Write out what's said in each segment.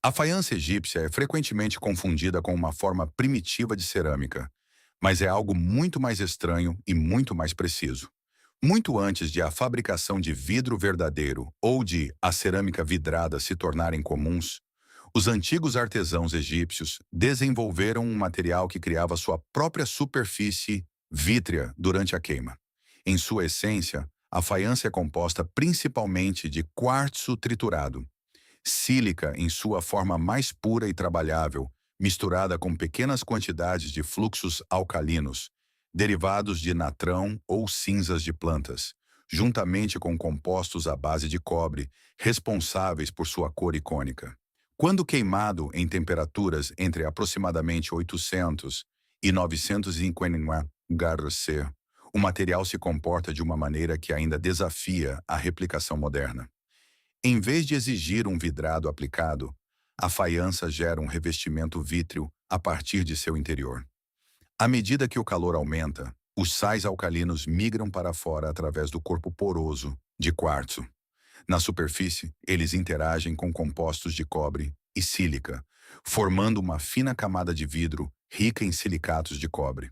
A faiança egípcia é frequentemente confundida com uma forma primitiva de cerâmica, mas é algo muito mais estranho e muito mais preciso. Muito antes de a fabricação de vidro verdadeiro ou de a cerâmica vidrada se tornarem comuns, os antigos artesãos egípcios desenvolveram um material que criava sua própria superfície vítrea durante a queima. Em sua essência, a faiança é composta principalmente de quartzo triturado, sílica em sua forma mais pura e trabalhável, misturada com pequenas quantidades de fluxos alcalinos, derivados de natrão ou cinzas de plantas, juntamente com compostos à base de cobre, responsáveis por sua cor icônica. Quando queimado em temperaturas entre aproximadamente 800 e 950 C, o material se comporta de uma maneira que ainda desafia a replicação moderna. Em vez de exigir um vidrado aplicado, a faiança gera um revestimento vítreo a partir de seu interior. À medida que o calor aumenta, os sais alcalinos migram para fora através do corpo poroso de quartzo. Na superfície, eles interagem com compostos de cobre e sílica, formando uma fina camada de vidro rica em silicatos de cobre.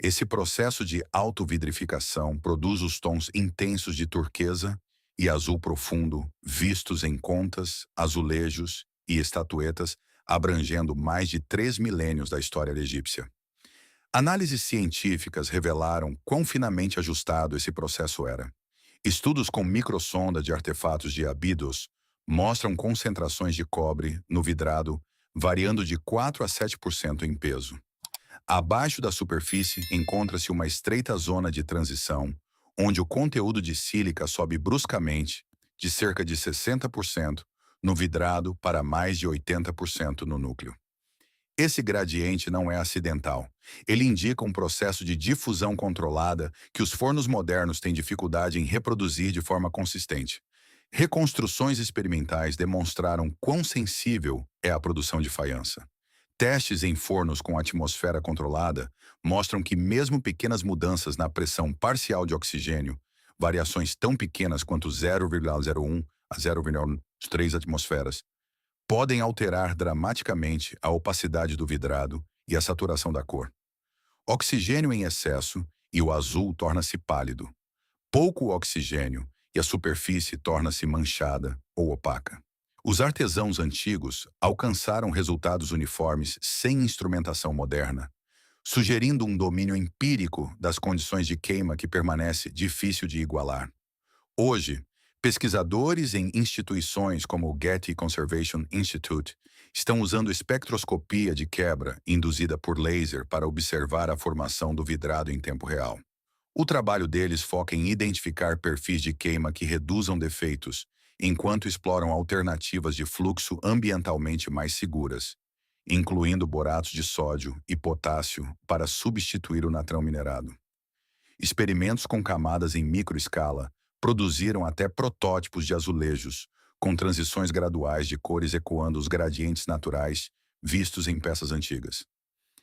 Esse processo de autovidrificação produz os tons intensos de turquesa e azul profundo vistos em contas, azulejos e estatuetas, abrangendo mais de 3 milênios da história egípcia. Análises científicas revelaram quão finamente ajustado esse processo era. Estudos com microsonda de artefatos de Abidos mostram concentrações de cobre no vidrado variando de 4 a 7% em peso. Abaixo da superfície encontra-se uma estreita zona de transição, onde o conteúdo de sílica sobe bruscamente, de cerca de 60% no vidrado para mais de 80% no núcleo. Esse gradiente não é acidental. Ele indica um processo de difusão controlada que os fornos modernos têm dificuldade em reproduzir de forma consistente. Reconstruções experimentais demonstraram quão sensível é a produção de faiança. Testes em fornos com atmosfera controlada mostram que mesmo pequenas mudanças na pressão parcial de oxigênio, variações tão pequenas quanto 0,01 a 0,3 atmosferas, podem alterar dramaticamente a opacidade do vidrado e a saturação da cor. Oxigênio em excesso e o azul torna-se pálido. Pouco oxigênio e a superfície torna-se manchada ou opaca. Os artesãos antigos alcançaram resultados uniformes sem instrumentação moderna, sugerindo um domínio empírico das condições de queima que permanece difícil de igualar. Hoje, pesquisadores em instituições como o Getty Conservation Institute estão usando espectroscopia de quebra induzida por laser para observar a formação do vidrado em tempo real. O trabalho deles foca em identificar perfis de queima que reduzam defeitos, enquanto exploram alternativas de fluxo ambientalmente mais seguras, incluindo boratos de sódio e potássio para substituir o natrão minerado. Experimentos com camadas em microescala produziram até protótipos de azulejos, com transições graduais de cores ecoando os gradientes naturais vistos em peças antigas.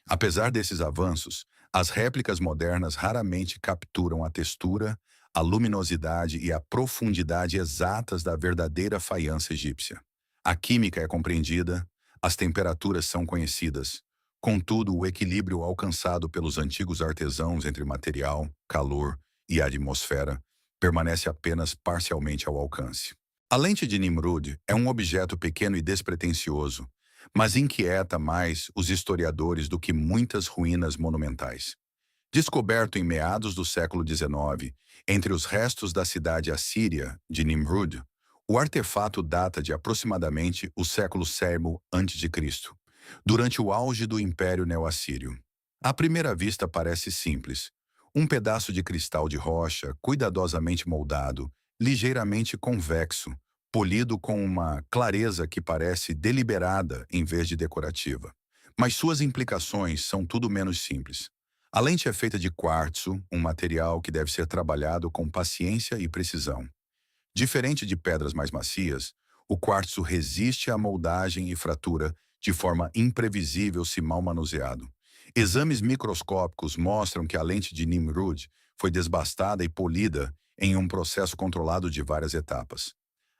Apesar desses avanços, as réplicas modernas raramente capturam a textura, a luminosidade e a profundidade exatas da verdadeira faiança egípcia. A química é compreendida, as temperaturas são conhecidas. Contudo, o equilíbrio alcançado pelos antigos artesãos entre material, calor e atmosfera permanece apenas parcialmente ao alcance. A lente de Nimrud é um objeto pequeno e despretensioso, mas inquieta mais os historiadores do que muitas ruínas monumentais. Descoberto em meados do século XIX, entre os restos da cidade assíria de Nimrud, o artefato data de aproximadamente o século VII a.C., durante o auge do Império Neo-Assírio. À primeira vista parece simples. Um pedaço de cristal de rocha, cuidadosamente moldado, ligeiramente convexo, polido com uma clareza que parece deliberada em vez de decorativa. Mas suas implicações são tudo menos simples. A lente é feita de quartzo, um material que deve ser trabalhado com paciência e precisão. Diferente de pedras mais macias, o quartzo resiste à moldagem e fratura de forma imprevisível se mal manuseado. Exames microscópicos mostram que a lente de Nimrud foi desbastada e polida em um processo controlado de várias etapas.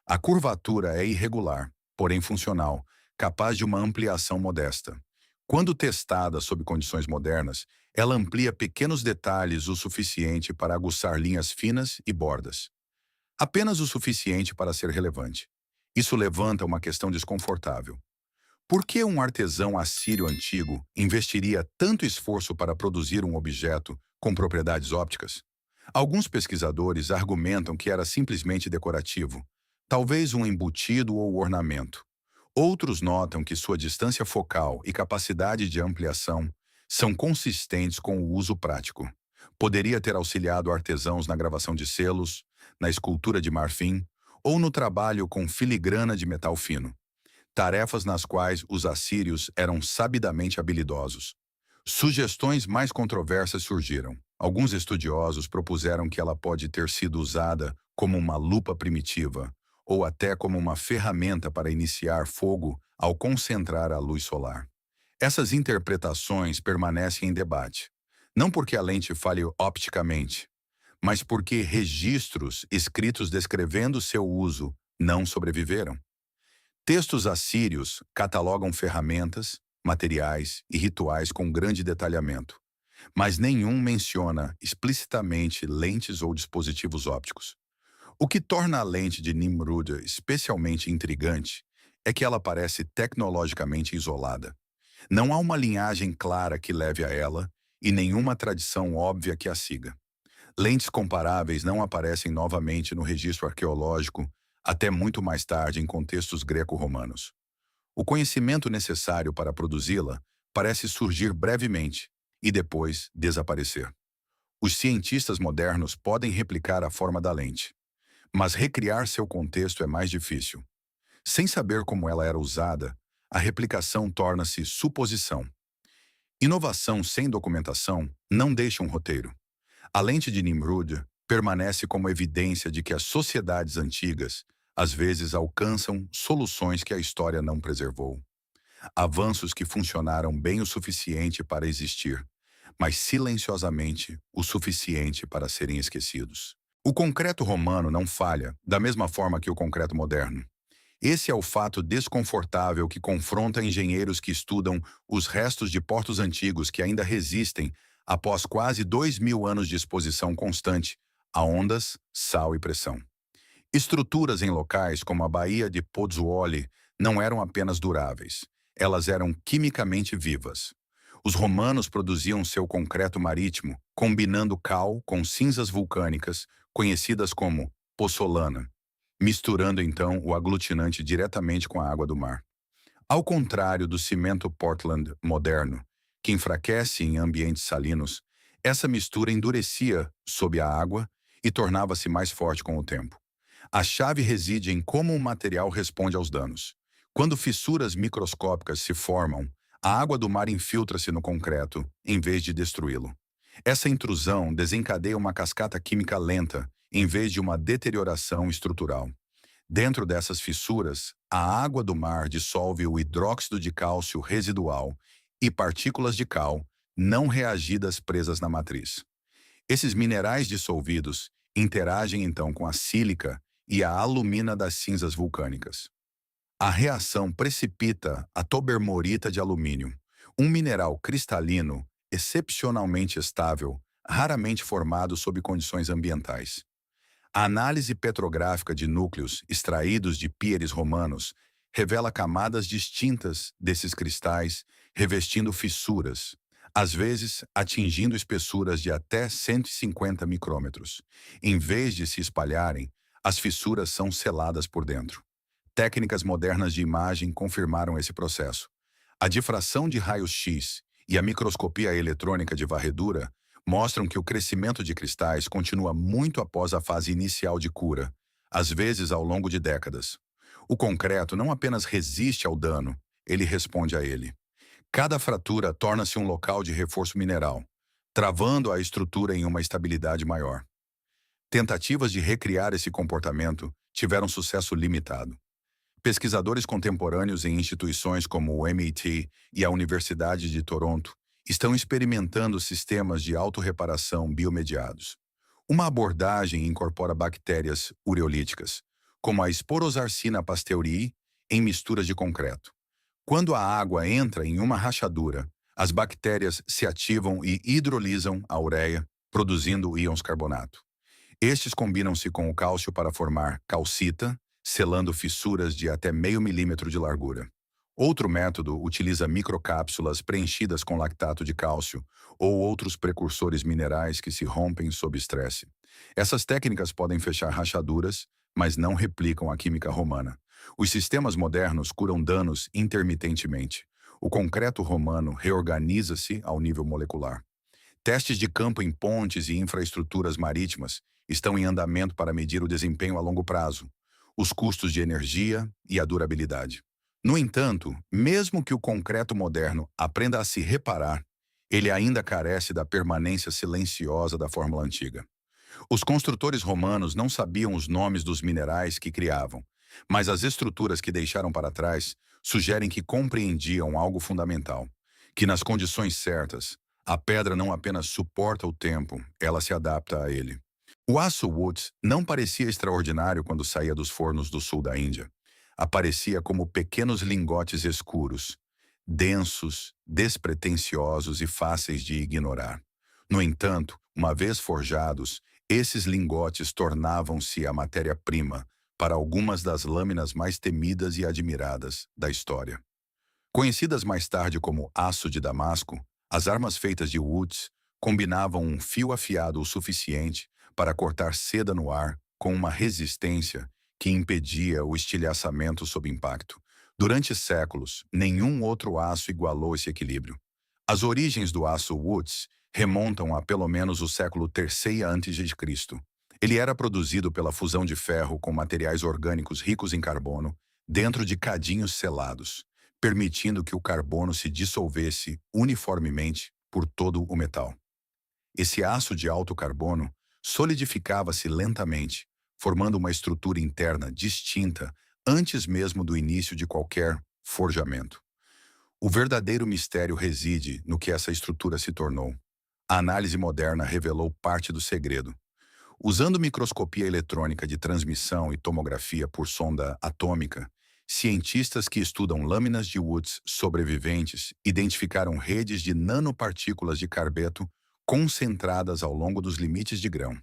A curvatura é irregular, porém funcional, capaz de uma ampliação modesta. Quando testada sob condições modernas, ela amplia pequenos detalhes o suficiente para aguçar linhas finas e bordas. Apenas o suficiente para ser relevante. Isso levanta uma questão desconfortável. Por que um artesão assírio antigo investiria tanto esforço para produzir um objeto com propriedades ópticas? Alguns pesquisadores argumentam que era simplesmente decorativo, talvez um embutido ou ornamento. Outros notam que sua distância focal e capacidade de ampliação são consistentes com o uso prático. Poderia ter auxiliado artesãos na gravação de selos, na escultura de marfim ou no trabalho com filigrana de metal fino, tarefas nas quais os assírios eram sabidamente habilidosos. Sugestões mais controversas surgiram. Alguns estudiosos propuseram que ela pode ter sido usada como uma lupa primitiva, ou até como uma ferramenta para iniciar fogo ao concentrar a luz solar. Essas interpretações permanecem em debate, não porque a lente falhe opticamente, mas porque registros escritos descrevendo seu uso não sobreviveram. Textos assírios catalogam ferramentas, materiais e rituais com grande detalhamento, mas nenhum menciona explicitamente lentes ou dispositivos ópticos. O que torna a lente de Nimrud especialmente intrigante é que ela parece tecnologicamente isolada. Não há uma linhagem clara que leve a ela e nenhuma tradição óbvia que a siga. Lentes comparáveis não aparecem novamente no registro arqueológico até muito mais tarde em contextos greco-romanos. O conhecimento necessário para produzi-la parece surgir brevemente e depois desaparecer. Os cientistas modernos podem replicar a forma da lente, mas recriar seu contexto é mais difícil. Sem saber como ela era usada, a replicação torna-se suposição. Inovação sem documentação não deixa um roteiro. A lente de Nimrud permanece como evidência de que as sociedades antigas às vezes alcançam soluções que a história não preservou. Avanços que funcionaram bem o suficiente para existir, mas silenciosamente o suficiente para serem esquecidos. O concreto romano não falha, da mesma forma que o concreto moderno. Esse é o fato desconfortável que confronta engenheiros que estudam os restos de portos antigos que ainda resistem após quase 2000 anos de exposição constante a ondas, sal e pressão. Estruturas em locais como a Baía de Pozzuoli não eram apenas duráveis, elas eram quimicamente vivas. Os romanos produziam seu concreto marítimo, combinando cal com cinzas vulcânicas, conhecidas como possolana, misturando então o aglutinante diretamente com a água do mar. Ao contrário do cimento Portland moderno, que enfraquece em ambientes salinos, essa mistura endurecia sob a água e tornava-se mais forte com o tempo. A chave reside em como o material responde aos danos. Quando fissuras microscópicas se formam, a água do mar infiltra-se no concreto, em vez de destruí-lo. Essa intrusão desencadeia uma cascata química lenta, em vez de uma deterioração estrutural. Dentro dessas fissuras, a água do mar dissolve o hidróxido de cálcio residual e partículas de cal não reagidas presas na matriz. Esses minerais dissolvidos interagem então com a sílica e a alumina das cinzas vulcânicas. A reação precipita a tobermorita de alumínio, um mineral cristalino excepcionalmente estável, raramente formado sob condições ambientais. A análise petrográfica de núcleos extraídos de pieres romanos revela camadas distintas desses cristais revestindo fissuras, às vezes atingindo espessuras de até 150 micrômetros. Em vez de se espalharem, as fissuras são seladas por dentro. Técnicas modernas de imagem confirmaram esse processo. A difração de raios-x e a microscopia eletrônica de varredura mostram que o crescimento de cristais continua muito após a fase inicial de cura, às vezes ao longo de décadas. O concreto não apenas resiste ao dano, ele responde a ele. Cada fratura torna-se um local de reforço mineral, travando a estrutura em uma estabilidade maior. Tentativas de recriar esse comportamento tiveram sucesso limitado. Pesquisadores contemporâneos em instituições como o MIT e a Universidade de Toronto estão experimentando sistemas de autorreparação biomediados. Uma abordagem incorpora bactérias ureolíticas, como a Sporosarcina pasteurii, em misturas de concreto. Quando a água entra em uma rachadura, as bactérias se ativam e hidrolisam a ureia, produzindo íons carbonato. Estes combinam-se com o cálcio para formar calcita, selando fissuras de até meio milímetro de largura. Outro método utiliza microcápsulas preenchidas com lactato de cálcio ou outros precursores minerais que se rompem sob estresse. Essas técnicas podem fechar rachaduras, mas não replicam a química romana. Os sistemas modernos curam danos intermitentemente. O concreto romano reorganiza-se ao nível molecular. Testes de campo em pontes e infraestruturas marítimas estão em andamento para medir o desempenho a longo prazo, os custos de energia e a durabilidade. No entanto, mesmo que o concreto moderno aprenda a se reparar, ele ainda carece da permanência silenciosa da fórmula antiga. Os construtores romanos não sabiam os nomes dos minerais que criavam, mas as estruturas que deixaram para trás sugerem que compreendiam algo fundamental, que nas condições certas, a pedra não apenas suporta o tempo, ela se adapta a ele. O aço Woods não parecia extraordinário quando saía dos fornos do sul da Índia. Aparecia como pequenos lingotes escuros, densos, despretensiosos e fáceis de ignorar. No entanto, uma vez forjados, esses lingotes tornavam-se a matéria-prima para algumas das lâminas mais temidas e admiradas da história. Conhecidas mais tarde como aço de Damasco, as armas feitas de Woods combinavam um fio afiado o suficiente para cortar seda no ar com uma resistência que impedia o estilhaçamento sob impacto. Durante séculos, nenhum outro aço igualou esse equilíbrio. As origens do aço Woods remontam a pelo menos o século III a.C. Ele era produzido pela fusão de ferro com materiais orgânicos ricos em carbono dentro de cadinhos selados, permitindo que o carbono se dissolvesse uniformemente por todo o metal. Esse aço de alto carbono solidificava-se lentamente, formando uma estrutura interna distinta antes mesmo do início de qualquer forjamento. O verdadeiro mistério reside no que essa estrutura se tornou. A análise moderna revelou parte do segredo. Usando microscopia eletrônica de transmissão e tomografia por sonda atômica, cientistas que estudam lâminas de Woods sobreviventes identificaram redes de nanopartículas de carbeto concentradas ao longo dos limites de grão.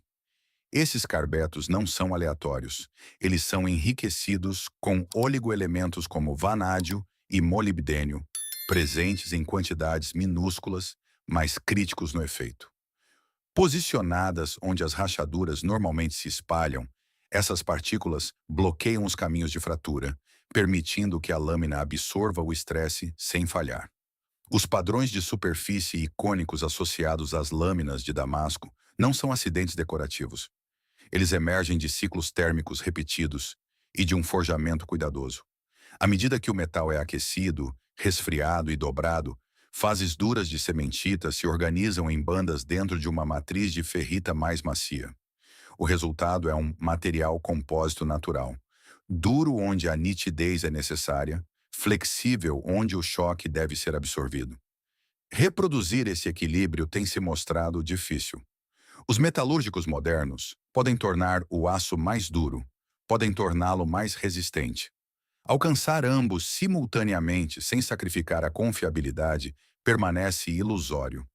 Esses carbetos não são aleatórios. Eles são enriquecidos com oligoelementos como vanádio e molibdênio, presentes em quantidades minúsculas, mas críticos no efeito. Posicionadas onde as rachaduras normalmente se espalham, essas partículas bloqueiam os caminhos de fratura, permitindo que a lâmina absorva o estresse sem falhar. Os padrões de superfície icônicos associados às lâminas de Damasco não são acidentes decorativos. Eles emergem de ciclos térmicos repetidos e de um forjamento cuidadoso. À medida que o metal é aquecido, resfriado e dobrado, fases duras de cementita se organizam em bandas dentro de uma matriz de ferrita mais macia. O resultado é um material compósito natural, duro onde a nitidez é necessária, flexível onde o choque deve ser absorvido. Reproduzir esse equilíbrio tem se mostrado difícil. Os metalúrgicos modernos podem tornar o aço mais duro, podem torná-lo mais resistente. Alcançar ambos simultaneamente sem sacrificar a confiabilidade permanece ilusório.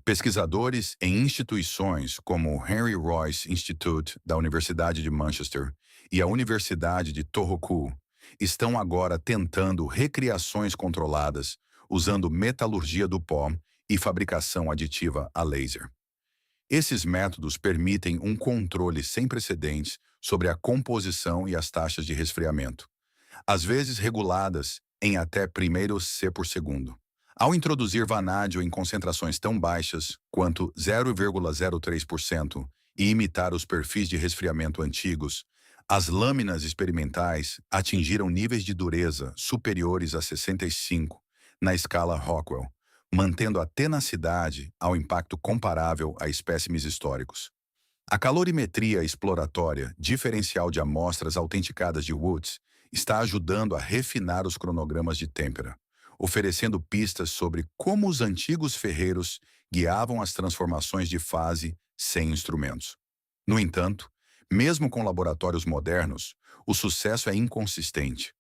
Pesquisadores em instituições como o Henry Royce Institute da Universidade de Manchester e a Universidade de Tohoku estão agora tentando recriações controladas usando metalurgia do pó e fabricação aditiva a laser. Esses métodos permitem um controle sem precedentes sobre a composição e as taxas de resfriamento, às vezes reguladas em até primeiro C por segundo. Ao introduzir vanádio em concentrações tão baixas quanto 0,03% e imitar os perfis de resfriamento antigos, as lâminas experimentais atingiram níveis de dureza superiores a 65 na escala Rockwell, mantendo a tenacidade ao impacto comparável a espécimes históricos. A calorimetria exploratória diferencial de amostras autenticadas de Woods está ajudando a refinar os cronogramas de têmpera, oferecendo pistas sobre como os antigos ferreiros guiavam as transformações de fase sem instrumentos. No entanto, mesmo com laboratórios modernos, o sucesso é inconsistente.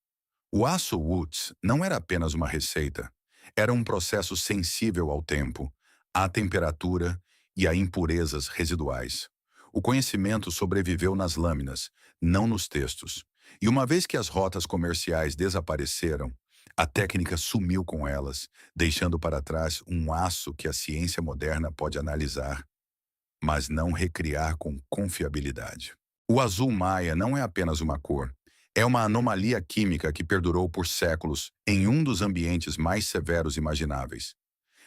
O aço Woods não era apenas uma receita, era um processo sensível ao tempo, à temperatura e a impurezas residuais. O conhecimento sobreviveu nas lâminas, não nos textos. E uma vez que as rotas comerciais desapareceram, a técnica sumiu com elas, deixando para trás um aço que a ciência moderna pode analisar, mas não recriar com confiabilidade. O azul maia não é apenas uma cor. É uma anomalia química que perdurou por séculos em um dos ambientes mais severos imagináveis.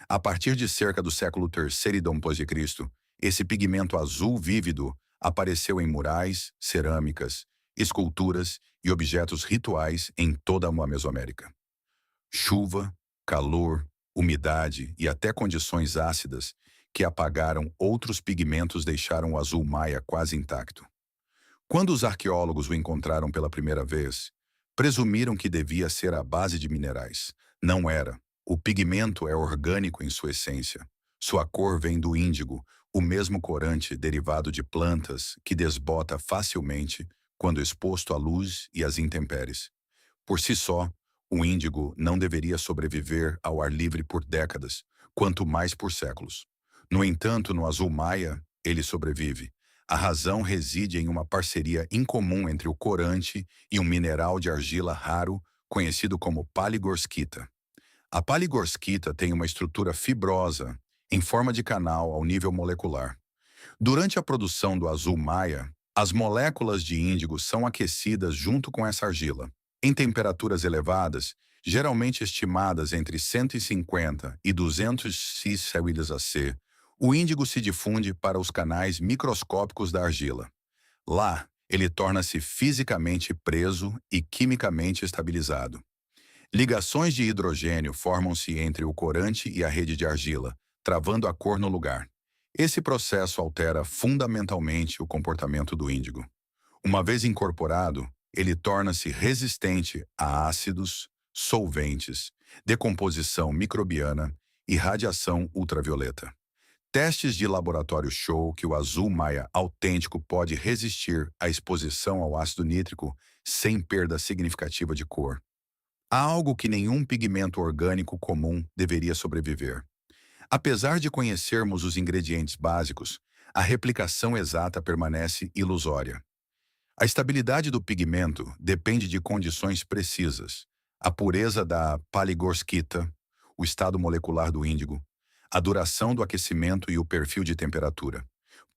A partir de cerca do século III d.C., esse pigmento azul vívido apareceu em murais, cerâmicas, esculturas e objetos rituais em toda a Mesoamérica. Chuva, calor, umidade e até condições ácidas que apagaram outros pigmentos deixaram o azul maia quase intacto. Quando os arqueólogos o encontraram pela primeira vez, presumiram que devia ser à base de minerais. Não era. O pigmento é orgânico em sua essência. Sua cor vem do índigo, o mesmo corante derivado de plantas que desbota facilmente quando exposto à luz e às intempéries. Por si só, o índigo não deveria sobreviver ao ar livre por décadas, quanto mais por séculos. No entanto, no azul maia, ele sobrevive. A razão reside em uma parceria incomum entre o corante e um mineral de argila raro conhecido como paligorskita. A paligorskita tem uma estrutura fibrosa, em forma de canal ao nível molecular. Durante a produção do azul maia, as moléculas de índigo são aquecidas junto com essa argila. Em temperaturas elevadas, geralmente estimadas entre 150 e 200 C, o índigo se difunde para os canais microscópicos da argila. Lá, ele torna-se fisicamente preso e quimicamente estabilizado. Ligações de hidrogênio formam-se entre o corante e a rede de argila, travando a cor no lugar. Esse processo altera fundamentalmente o comportamento do índigo. Uma vez incorporado, ele torna-se resistente a ácidos, solventes, decomposição microbiana e radiação ultravioleta. Testes de laboratório show que o azul maia autêntico pode resistir à exposição ao ácido nítrico sem perda significativa de cor. Há algo que nenhum pigmento orgânico comum deveria sobreviver. Apesar de conhecermos os ingredientes básicos, a replicação exata permanece ilusória. A estabilidade do pigmento depende de condições precisas: a pureza da paligorskita, o estado molecular do índigo, a duração do aquecimento e o perfil de temperatura.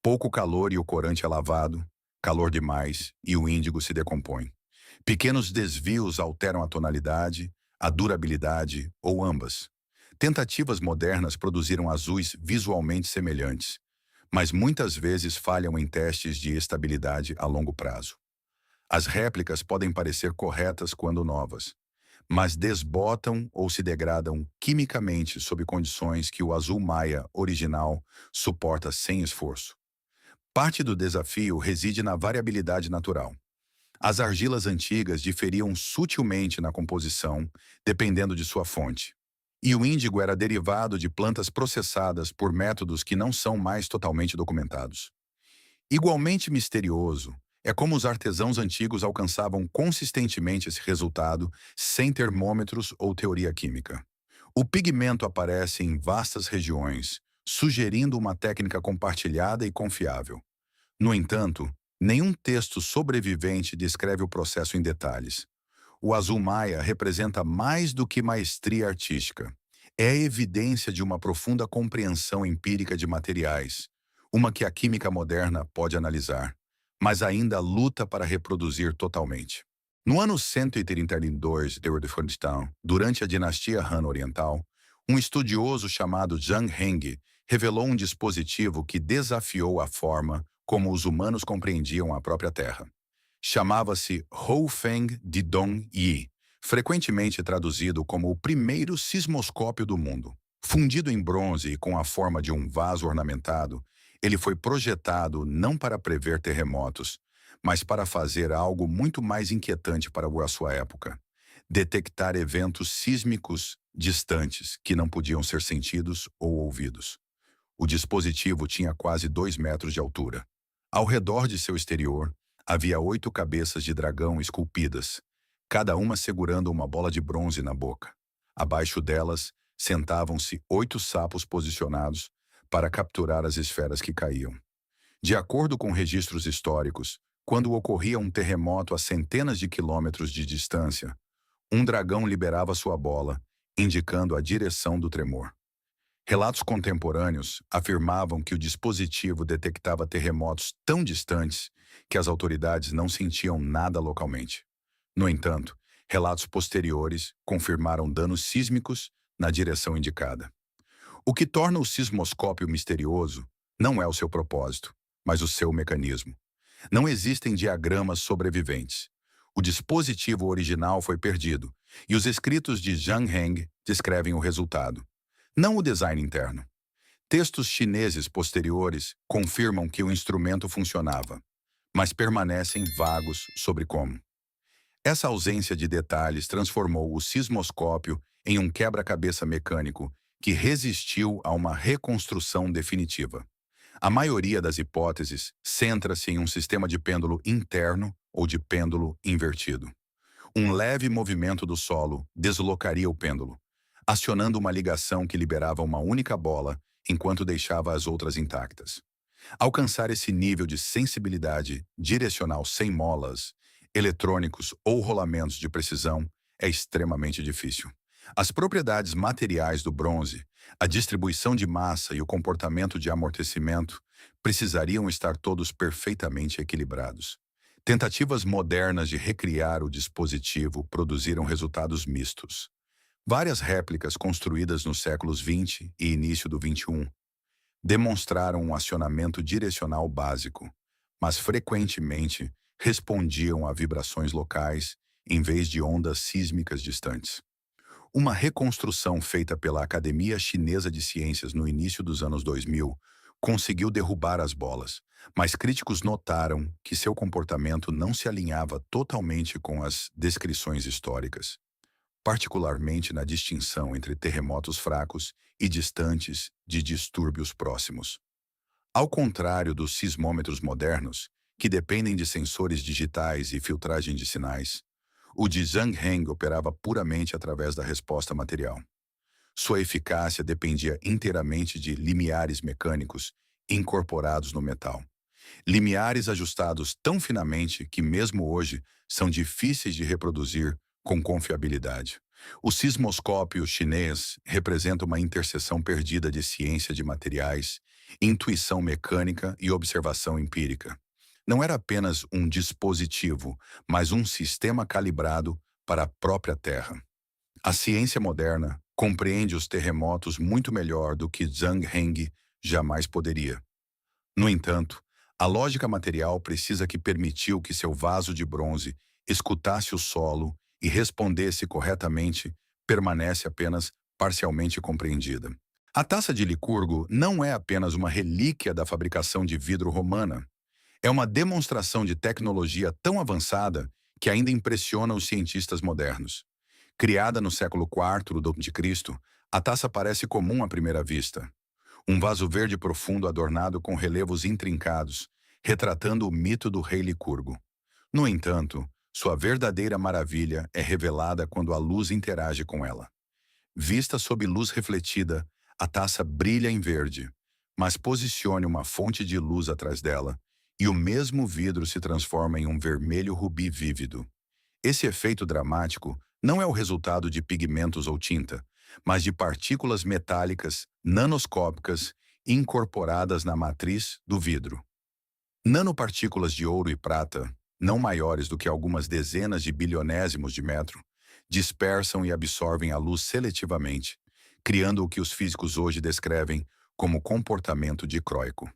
Pouco calor e o corante é lavado, calor demais e o índigo se decompõe. Pequenos desvios alteram a tonalidade, a durabilidade ou ambas. Tentativas modernas produziram azuis visualmente semelhantes, mas muitas vezes falham em testes de estabilidade a longo prazo. As réplicas podem parecer corretas quando novas, mas desbotam ou se degradam quimicamente sob condições que o azul maia original suporta sem esforço. Parte do desafio reside na variabilidade natural. As argilas antigas diferiam sutilmente na composição, dependendo de sua fonte. E o índigo era derivado de plantas processadas por métodos que não são mais totalmente documentados. Igualmente misterioso é como os artesãos antigos alcançavam consistentemente esse resultado sem termômetros ou teoria química. O pigmento aparece em vastas regiões, sugerindo uma técnica compartilhada e confiável. No entanto, nenhum texto sobrevivente descreve o processo em detalhes. O azul maia representa mais do que maestria artística. É a evidência de uma profunda compreensão empírica de materiais, uma que a química moderna pode analisar, mas ainda luta para reproduzir totalmente. No ano 132 de Ordofordistão, durante a dinastia Han Oriental, um estudioso chamado Zhang Heng revelou um dispositivo que desafiou a forma como os humanos compreendiam a própria Terra. Chamava-se Houfeng de Dong Yi, frequentemente traduzido como o primeiro sismoscópio do mundo. Fundido em bronze e com a forma de um vaso ornamentado, ele foi projetado não para prever terremotos, mas para fazer algo muito mais inquietante para a sua época: detectar eventos sísmicos distantes que não podiam ser sentidos ou ouvidos. O dispositivo tinha quase 2 metros de altura. Ao redor de seu exterior, havia 8 cabeças de dragão esculpidas, cada uma segurando uma bola de bronze na boca. Abaixo delas, sentavam-se 8 sapos posicionados para capturar as esferas que caíam. De acordo com registros históricos, quando ocorria um terremoto a centenas de quilômetros de distância, um dragão liberava sua bola, indicando a direção do tremor. Relatos contemporâneos afirmavam que o dispositivo detectava terremotos tão distantes que as autoridades não sentiam nada localmente. No entanto, relatos posteriores confirmaram danos sísmicos na direção indicada. O que torna o sismoscópio misterioso não é o seu propósito, mas o seu mecanismo. Não existem diagramas sobreviventes. O dispositivo original foi perdido, e os escritos de Zhang Heng descrevem o resultado, não o design interno. Textos chineses posteriores confirmam que o instrumento funcionava, mas permanecem vagos sobre como. Essa ausência de detalhes transformou o sismoscópio em um quebra-cabeça mecânico que resistiu a uma reconstrução definitiva. A maioria das hipóteses centra-se em um sistema de pêndulo interno ou de pêndulo invertido. Um leve movimento do solo deslocaria o pêndulo, acionando uma ligação que liberava uma única bola enquanto deixava as outras intactas. Alcançar esse nível de sensibilidade direcional sem molas, eletrônicos ou rolamentos de precisão é extremamente difícil. As propriedades materiais do bronze, a distribuição de massa e o comportamento de amortecimento precisariam estar todos perfeitamente equilibrados. Tentativas modernas de recriar o dispositivo produziram resultados mistos. Várias réplicas construídas nos séculos XX e início do XXI demonstraram um acionamento direcional básico, mas frequentemente respondiam a vibrações locais em vez de ondas sísmicas distantes. Uma reconstrução feita pela Academia Chinesa de Ciências no início dos anos 2000 conseguiu derrubar as bolas, mas críticos notaram que seu comportamento não se alinhava totalmente com as descrições históricas, particularmente na distinção entre terremotos fracos e distantes de distúrbios próximos. Ao contrário dos sismômetros modernos, que dependem de sensores digitais e filtragem de sinais, o de Zhang Heng operava puramente através da resposta material. Sua eficácia dependia inteiramente de limiares mecânicos incorporados no metal. Limiares ajustados tão finamente que mesmo hoje são difíceis de reproduzir com confiabilidade. O sismoscópio chinês representa uma interseção perdida de ciência de materiais, intuição mecânica e observação empírica. Não era apenas um dispositivo, mas um sistema calibrado para a própria Terra. A ciência moderna compreende os terremotos muito melhor do que Zhang Heng jamais poderia. No entanto, a lógica material precisa que permitiu que seu vaso de bronze escutasse o solo e respondesse corretamente permanece apenas parcialmente compreendida. A taça de Licurgo não é apenas uma relíquia da fabricação de vidro romana. É uma demonstração de tecnologia tão avançada que ainda impressiona os cientistas modernos. Criada no século IV d.C., a taça parece comum à primeira vista. Um vaso verde profundo adornado com relevos intrincados, retratando o mito do rei Licurgo. No entanto, sua verdadeira maravilha é revelada quando a luz interage com ela. Vista sob luz refletida, a taça brilha em verde, mas posicione uma fonte de luz atrás dela, e o mesmo vidro se transforma em um vermelho rubi vívido. Esse efeito dramático não é o resultado de pigmentos ou tinta, mas de partículas metálicas nanoscópicas incorporadas na matriz do vidro. Nanopartículas de ouro e prata, não maiores do que algumas dezenas de bilionésimos de metro, dispersam e absorvem a luz seletivamente, criando o que os físicos hoje descrevem como comportamento dicróico.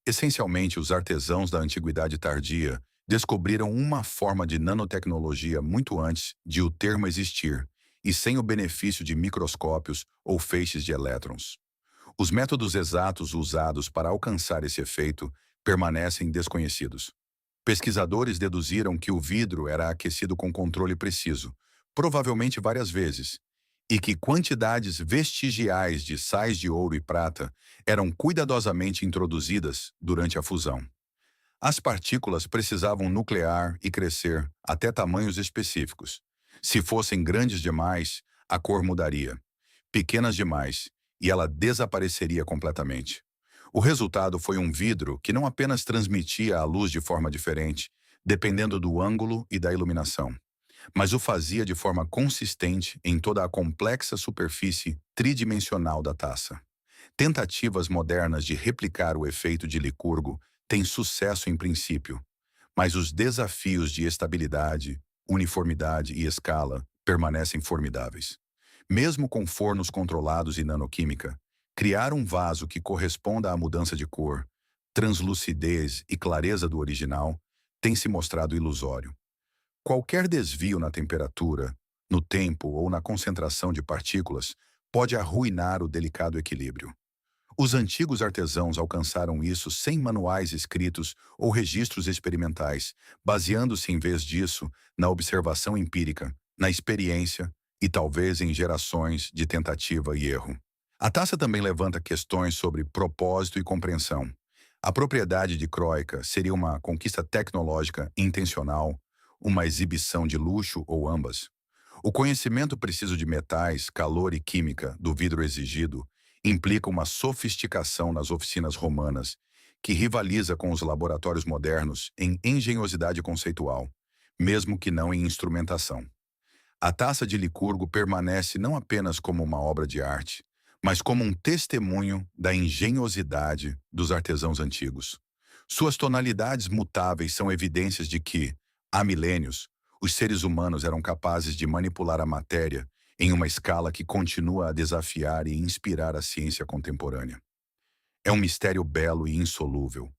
Essencialmente, os artesãos da Antiguidade Tardia descobriram uma forma de nanotecnologia muito antes de o termo existir, e sem o benefício de microscópios ou feixes de elétrons. Os métodos exatos usados para alcançar esse efeito permanecem desconhecidos. Pesquisadores deduziram que o vidro era aquecido com controle preciso, provavelmente várias vezes, e que quantidades vestigiais de sais de ouro e prata eram cuidadosamente introduzidas durante a fusão. As partículas precisavam nuclear e crescer até tamanhos específicos, Se fossem grandes demais, a cor mudaria. Pequenas demais, e ela desapareceria completamente. O resultado foi um vidro que não apenas transmitia a luz de forma diferente, dependendo do ângulo e da iluminação, mas o fazia de forma consistente em toda a complexa superfície tridimensional da taça. Tentativas modernas de replicar o efeito de Licurgo têm sucesso em princípio, mas os desafios de estabilidade, uniformidade e escala permanecem formidáveis. Mesmo com fornos controlados e nanoquímica, criar um vaso que corresponda à mudança de cor, translucidez e clareza do original tem se mostrado ilusório. Qualquer desvio na temperatura, no tempo ou na concentração de partículas pode arruinar o delicado equilíbrio. Os antigos artesãos alcançaram isso sem manuais escritos ou registros experimentais, baseando-se, em vez disso, na observação empírica, na experiência e talvez em gerações de tentativa e erro. A taça também levanta questões sobre propósito e compreensão. A propriedade de Croica seria uma conquista tecnológica intencional, uma exibição de luxo ou ambas? O conhecimento preciso de metais, calor e química do vidro exigido implica uma sofisticação nas oficinas romanas, que rivaliza com os laboratórios modernos em engenhosidade conceitual, mesmo que não em instrumentação. A taça de Licurgo permanece não apenas como uma obra de arte, mas como um testemunho da engenhosidade dos artesãos antigos. Suas tonalidades mutáveis são evidências de que, há milênios, os seres humanos eram capazes de manipular a matéria em uma escala que continua a desafiar e inspirar a ciência contemporânea. É um mistério belo e insolúvel,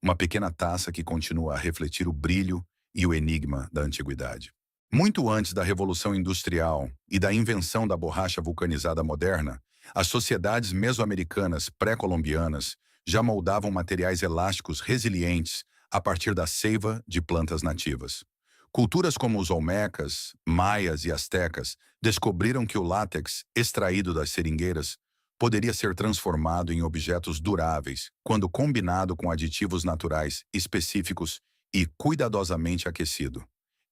uma pequena taça que continua a refletir o brilho e o enigma da antiguidade. Muito antes da Revolução Industrial e da invenção da borracha vulcanizada moderna, as sociedades mesoamericanas pré-colombianas já moldavam materiais elásticos resilientes a partir da seiva de plantas nativas. Culturas como os olmecas, maias e astecas descobriram que o látex extraído das seringueiras poderia ser transformado em objetos duráveis quando combinado com aditivos naturais específicos e cuidadosamente aquecido.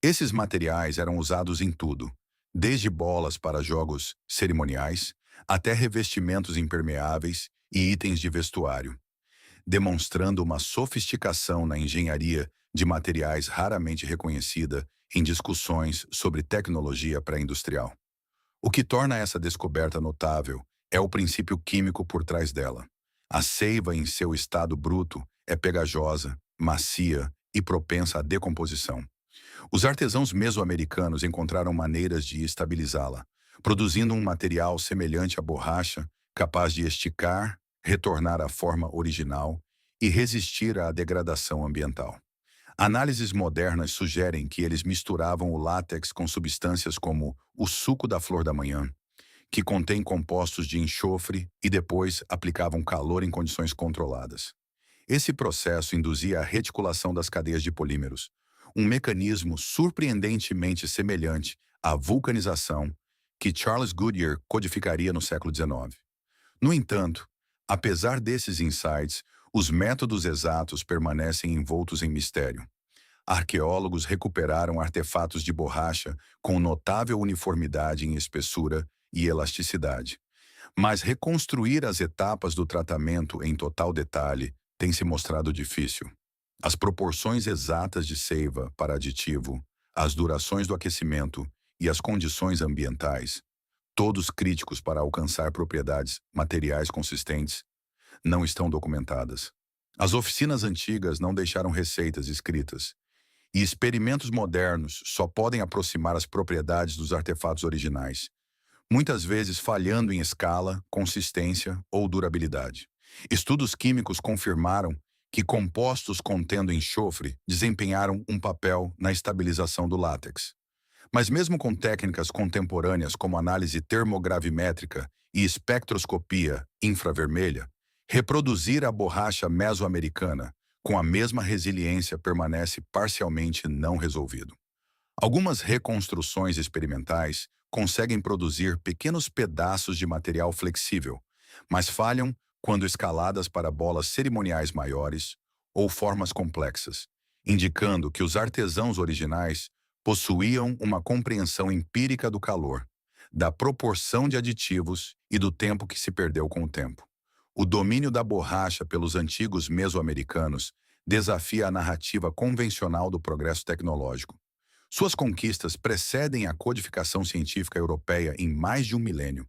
Esses materiais eram usados em tudo, desde bolas para jogos cerimoniais até revestimentos impermeáveis e itens de vestuário, demonstrando uma sofisticação na engenharia de materiais raramente reconhecida em discussões sobre tecnologia pré-industrial. O que torna essa descoberta notável é o princípio químico por trás dela. A seiva em seu estado bruto é pegajosa, macia e propensa à decomposição. Os artesãos mesoamericanos encontraram maneiras de estabilizá-la, produzindo um material semelhante à borracha, capaz de esticar, retornar à forma original e resistir à degradação ambiental. Análises modernas sugerem que eles misturavam o látex com substâncias como o suco da flor da manhã, que contém compostos de enxofre, e depois aplicavam calor em condições controladas. Esse processo induzia a reticulação das cadeias de polímeros, um mecanismo surpreendentemente semelhante à vulcanização que Charles Goodyear codificaria no século XIX. No entanto, apesar desses insights, os métodos exatos permanecem envoltos em mistério. Arqueólogos recuperaram artefatos de borracha com notável uniformidade em espessura e elasticidade. Mas reconstruir as etapas do tratamento em total detalhe tem se mostrado difícil. As proporções exatas de seiva para aditivo, as durações do aquecimento e as condições ambientais, todos críticos para alcançar propriedades materiais consistentes, não estão documentadas. As oficinas antigas não deixaram receitas escritas, e experimentos modernos só podem aproximar as propriedades dos artefatos originais, muitas vezes falhando em escala, consistência ou durabilidade. Estudos químicos confirmaram que compostos contendo enxofre desempenharam um papel na estabilização do látex. Mas mesmo com técnicas contemporâneas como análise termogravimétrica e espectroscopia infravermelha, reproduzir a borracha mesoamericana com a mesma resiliência permanece parcialmente não resolvido. Algumas reconstruções experimentais conseguem produzir pequenos pedaços de material flexível, mas falham quando escaladas para bolas cerimoniais maiores ou formas complexas, indicando que os artesãos originais Possuíam uma compreensão empírica do calor, da proporção de aditivos e do tempo que se perdeu com o tempo. O domínio da borracha pelos antigos mesoamericanos desafia a narrativa convencional do progresso tecnológico. Suas conquistas precedem a codificação científica europeia em mais de um milênio.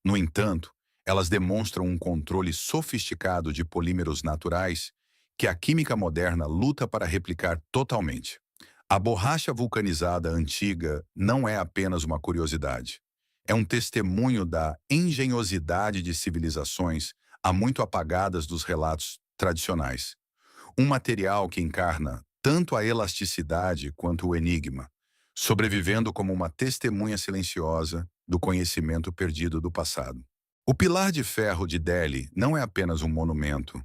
No entanto, elas demonstram um controle sofisticado de polímeros naturais que a química moderna luta para replicar totalmente. A borracha vulcanizada antiga não é apenas uma curiosidade. É um testemunho da engenhosidade de civilizações há muito apagadas dos relatos tradicionais. Um material que encarna tanto a elasticidade quanto o enigma, sobrevivendo como uma testemunha silenciosa do conhecimento perdido do passado. O pilar de ferro de Delhi não é apenas um monumento,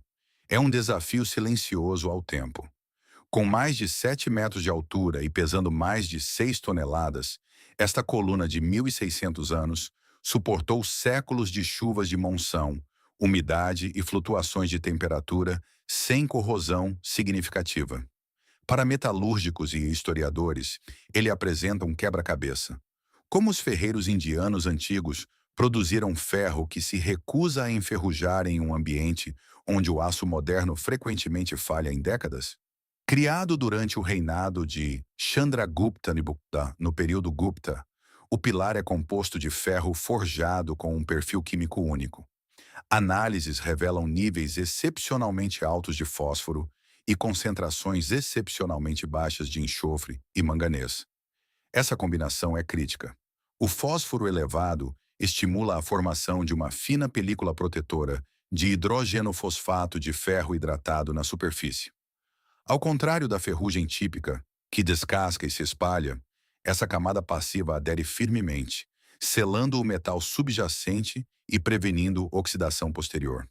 é um desafio silencioso ao tempo. Com mais de 7 metros de altura e pesando mais de 6 toneladas, esta coluna de 1.600 anos suportou séculos de chuvas de monção, umidade e flutuações de temperatura sem corrosão significativa. Para metalúrgicos e historiadores, ele apresenta um quebra-cabeça. Como os ferreiros indianos antigos produziram ferro que se recusa a enferrujar em um ambiente onde o aço moderno frequentemente falha em décadas? Criado durante o reinado de Chandragupta no período Gupta, o pilar é composto de ferro forjado com um perfil químico único. Análises revelam níveis excepcionalmente altos de fósforo e concentrações excepcionalmente baixas de enxofre e manganês. Essa combinação é crítica. O fósforo elevado estimula a formação de uma fina película protetora de hidrogeno fosfato de ferro hidratado na superfície. Ao contrário da ferrugem típica, que descasca e se espalha, essa camada passiva adere firmemente, selando o metal subjacente e prevenindo oxidação posterior.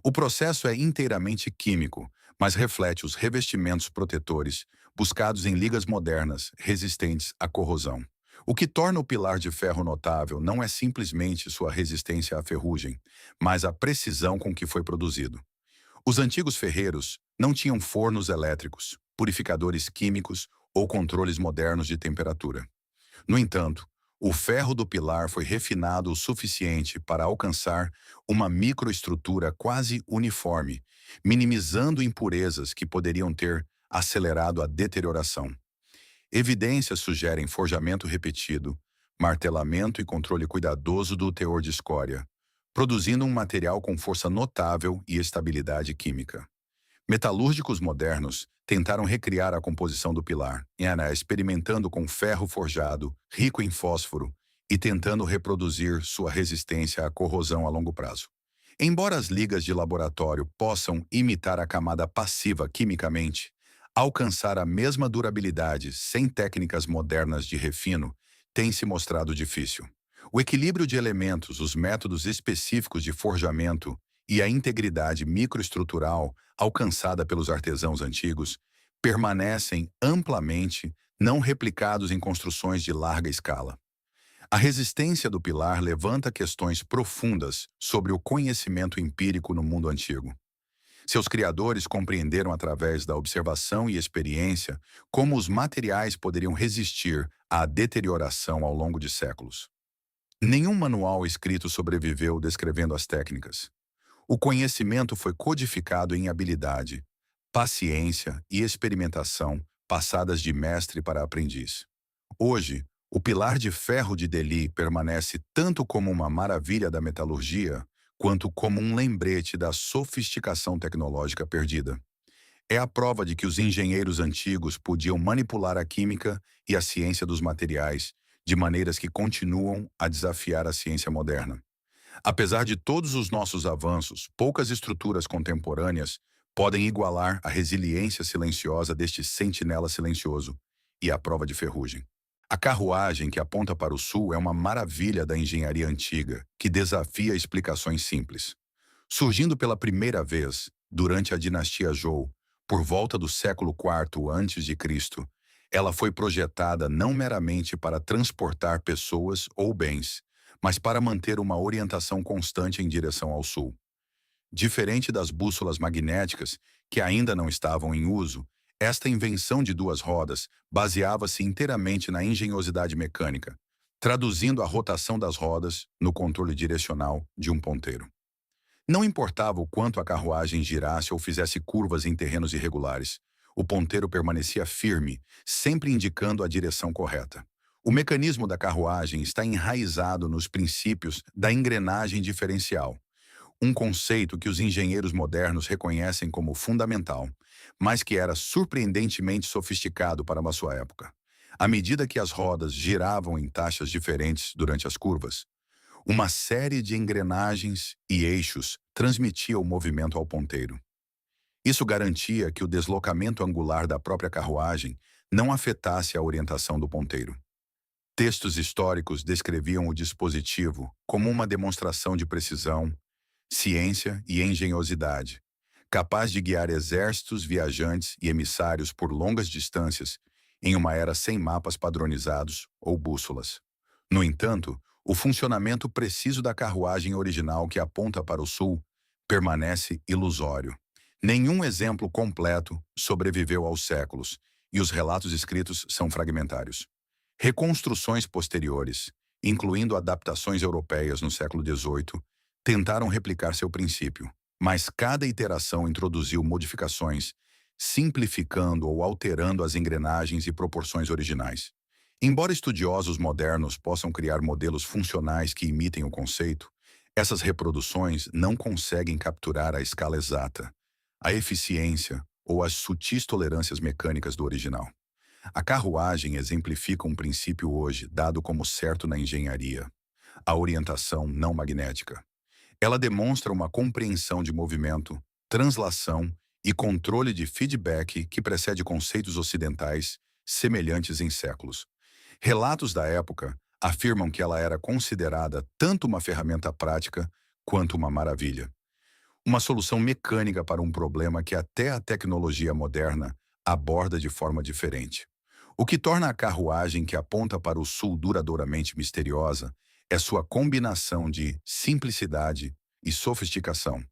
O processo é inteiramente químico, mas reflete os revestimentos protetores buscados em ligas modernas resistentes à corrosão. O que torna o pilar de ferro notável não é simplesmente sua resistência à ferrugem, mas a precisão com que foi produzido. Os antigos ferreiros não tinham fornos elétricos, purificadores químicos ou controles modernos de temperatura. No entanto, o ferro do pilar foi refinado o suficiente para alcançar uma microestrutura quase uniforme, minimizando impurezas que poderiam ter acelerado a deterioração. Evidências sugerem forjamento repetido, martelamento e controle cuidadoso do teor de escória, produzindo um material com força notável e estabilidade química. Metalúrgicos modernos tentaram recriar a composição do pilar, experimentando com ferro forjado, rico em fósforo, e tentando reproduzir sua resistência à corrosão a longo prazo. Embora as ligas de laboratório possam imitar a camada passiva quimicamente, alcançar a mesma durabilidade sem técnicas modernas de refino tem se mostrado difícil. O equilíbrio de elementos, os métodos específicos de forjamento e a integridade microestrutural alcançada pelos artesãos antigos permanecem amplamente não replicados em construções de larga escala. A resistência do pilar levanta questões profundas sobre o conhecimento empírico no mundo antigo. Seus criadores compreenderam através da observação e experiência como os materiais poderiam resistir à deterioração ao longo de séculos. Nenhum manual escrito sobreviveu descrevendo as técnicas. O conhecimento foi codificado em habilidade, paciência e experimentação passadas de mestre para aprendiz. Hoje, o pilar de ferro de Delhi permanece tanto como uma maravilha da metalurgia, quanto como um lembrete da sofisticação tecnológica perdida. É a prova de que os engenheiros antigos podiam manipular a química e a ciência dos materiais de maneiras que continuam a desafiar a ciência moderna. Apesar de todos os nossos avanços, poucas estruturas contemporâneas podem igualar a resiliência silenciosa deste sentinela silencioso e a prova de ferrugem. A carruagem que aponta para o sul é uma maravilha da engenharia antiga, que desafia explicações simples. Surgindo pela primeira vez, durante a dinastia Zhou, por volta do século IV a.C., ela foi projetada não meramente para transportar pessoas ou bens, mas para manter uma orientação constante em direção ao sul. Diferente das bússolas magnéticas, que ainda não estavam em uso, Esta invenção de duas rodas baseava-se inteiramente na engenhosidade mecânica, traduzindo a rotação das rodas no controle direcional de um ponteiro. Não importava o quanto a carruagem girasse ou fizesse curvas em terrenos irregulares, o ponteiro permanecia firme, sempre indicando a direção correta. O mecanismo da carruagem está enraizado nos princípios da engrenagem diferencial, um conceito que os engenheiros modernos reconhecem como fundamental, mas que era surpreendentemente sofisticado para uma sua época. À medida que as rodas giravam em taxas diferentes durante as curvas, uma série de engrenagens e eixos transmitia o movimento ao ponteiro. Isso garantia que o deslocamento angular da própria carruagem não afetasse a orientação do ponteiro. Textos históricos descreviam o dispositivo como uma demonstração de precisão, ciência e engenhosidade, capaz de guiar exércitos, viajantes e emissários por longas distâncias em uma era sem mapas padronizados ou bússolas. No entanto, o funcionamento preciso da carruagem original que aponta para o sul permanece ilusório. Nenhum exemplo completo sobreviveu aos séculos, e os relatos escritos são fragmentários. Reconstruções posteriores, incluindo adaptações europeias no século XVIII, tentaram replicar seu princípio, mas cada iteração introduziu modificações, simplificando ou alterando as engrenagens e proporções originais. Embora estudiosos modernos possam criar modelos funcionais que imitem o conceito, essas reproduções não conseguem capturar a escala exata, a eficiência ou as sutis tolerâncias mecânicas do original. A carruagem exemplifica um princípio hoje dado como certo na engenharia: a orientação não magnética. Ela demonstra uma compreensão de movimento, translação e controle de feedback que precede conceitos ocidentais semelhantes em séculos. Relatos da época afirmam que ela era considerada tanto uma ferramenta prática quanto uma maravilha. Uma solução mecânica para um problema que até a tecnologia moderna aborda de forma diferente. O que torna a carruagem que aponta para o sul duradouramente misteriosa é sua combinação de simplicidade e sofisticação.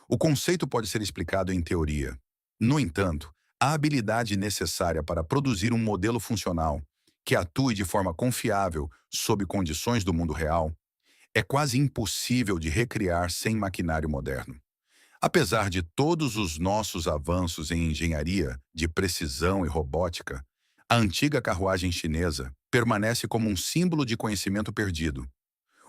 O conceito pode ser explicado em teoria. No entanto, a habilidade necessária para produzir um modelo funcional que atue de forma confiável sob condições do mundo real é quase impossível de recriar sem maquinário moderno. Apesar de todos os nossos avanços em engenharia, de precisão e robótica, a antiga carruagem chinesa permanece como um símbolo de conhecimento perdido.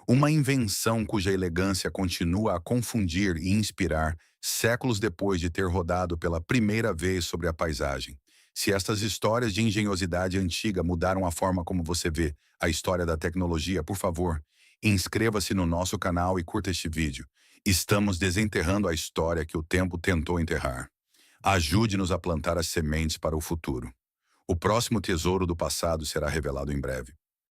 Uma invenção cuja elegância continua a confundir e inspirar séculos depois de ter rodado pela primeira vez sobre a paisagem. Se estas histórias de engenhosidade antiga mudaram a forma como você vê a história da tecnologia, por favor, inscreva-se no nosso canal e curta este vídeo. Estamos desenterrando a história que o tempo tentou enterrar. Ajude-nos a plantar as sementes para o futuro. O próximo tesouro do passado será revelado em breve.